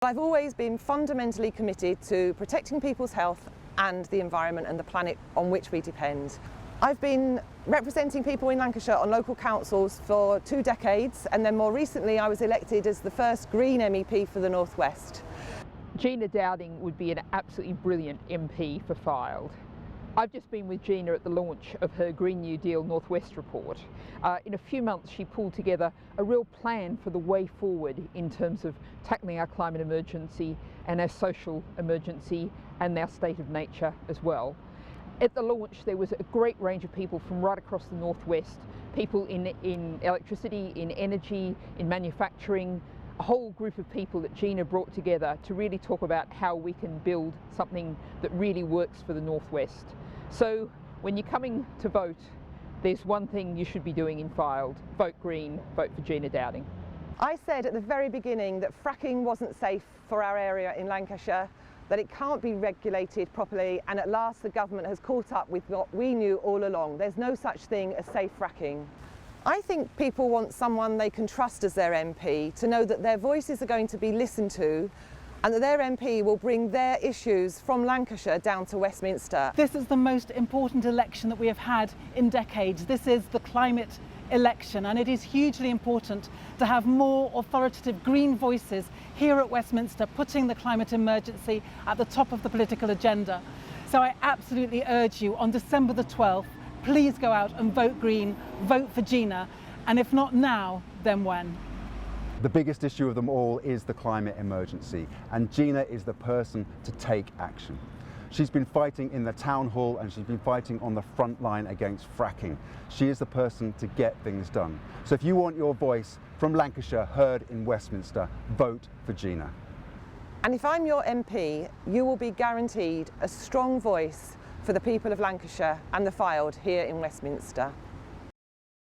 I've always been fundamentally committed to protecting people's health and the environment and the planet on which we depend. I've been representing people in Lancashire on local councils for 2 decades, and then more recently I was elected as the first Green MEP for the North West. Gina Dowding would be an absolutely brilliant MP for Fylde. I've just been with Gina at the launch of her Green New Deal North West report. In a few months she pulled together a real plan for the way forward in terms of tackling our climate emergency and our social emergency and our state of nature as well. At the launch there was a great range of people from right across the North West, people in electricity, in energy, in manufacturing, a whole group of people that Gina brought together to really talk about how we can build something that really works for the North West. So when you're coming to vote, there's one thing you should be doing in Fylde: vote Green, vote for Gina Dowding. I said at the very beginning that fracking wasn't safe for our area in Lancashire, that it can't be regulated properly, and at last the government has caught up with what we knew all along. There's no such thing as safe fracking. I think people want someone they can trust as their MP, to know that their voices are going to be listened to and that their MP will bring their issues from Lancashire down to Westminster. This is the most important election that we have had in decades. This is the climate election, and it is hugely important to have more authoritative green voices here at Westminster, putting the climate emergency at the top of the political agenda. So I absolutely urge you, on December the 12th, please go out and vote Green, vote for Gina, and if not now, then when? The biggest issue of them all is the climate emergency, and Gina is the person to take action. She's been fighting in the town hall and she's been fighting on the front line against fracking. She is the person to get things done. So if you want your voice from Lancashire heard in Westminster, vote for Gina. And if I'm your MP, you will be guaranteed a strong voice for the people of Lancashire and the Fylde here in Westminster.